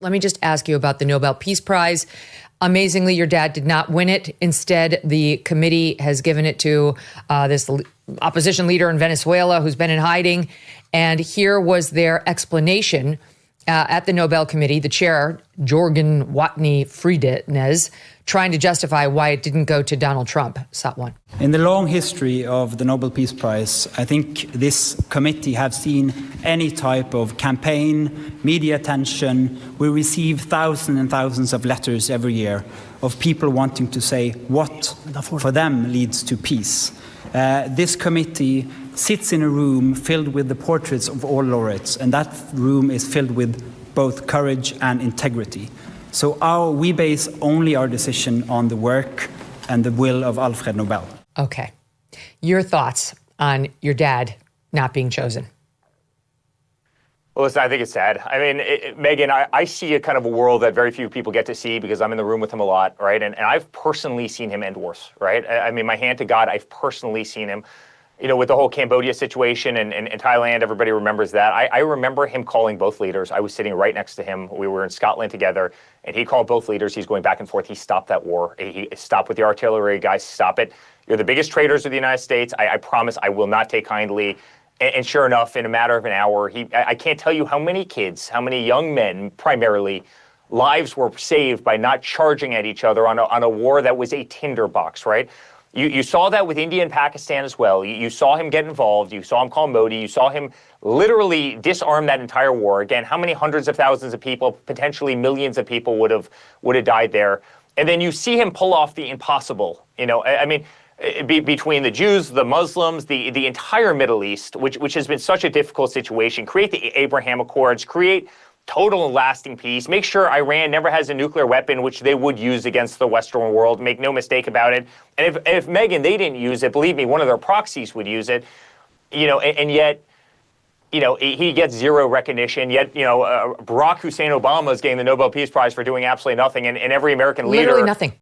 Let me just ask you about the Nobel Peace Prize. Amazingly, your dad did not win it. Instead, the committee has given it to this opposition leader in Venezuela who's been in hiding. And here was their explanation at the Nobel Committee, the chair, Jorgen Watney Friednes, trying to justify why it didn't go to Donald Trump. Satwan. In the long history of the Nobel Peace Prize, I think this committee have seen any type of campaign, media attention. We receive thousands and thousands of letters every year of people wanting to say what for them leads to peace. This committee sits in a room filled with the portraits of all laureates, and that room is filled with both courage and integrity. So we base only our decision on the work and the will of Alfred Nobel. Okay. Your thoughts on your dad not being chosen? Well, listen, I think it's sad. I mean, Megyn, I see a kind of a world that very few people get to see because I'm in the room with him a lot, right? And I've personally seen him end wars, right? I mean, my hand to God, I've personally seen him. You know, with the whole Cambodia situation and Thailand, everybody remembers that. I remember him calling both leaders. I was sitting right next to him. We were in Scotland together, and he called both leaders. He's going back and forth. He stopped that war. He stopped with the artillery, guys, stop it. You're the biggest traitors of the United States. I promise I will not take kindly. And sure enough, in a matter of an hour, I can't tell you how many kids, how many young men, primarily, lives were saved by not charging at each other on a war that was a tinderbox, right? You saw that with India and Pakistan as well. You saw him get involved. You saw him call Modi. You saw him literally disarm that entire war. Again, how many hundreds of thousands of people, potentially millions of people would have died there? And then you see him pull off the impossible. You know, I mean, between the Jews, the Muslims, the entire Middle East, which has been such a difficult situation, create the Abraham Accords, create total and lasting peace, make sure Iran never has a nuclear weapon, which they would use against the Western world, make no mistake about it. And if Megyn, they didn't use it, believe me, one of their proxies would use it, you know, and yet, you know, he gets zero recognition. Yet, you know, Barack Hussein Obama is getting the Nobel Peace Prize for doing absolutely nothing. And every American leader. Literally nothing.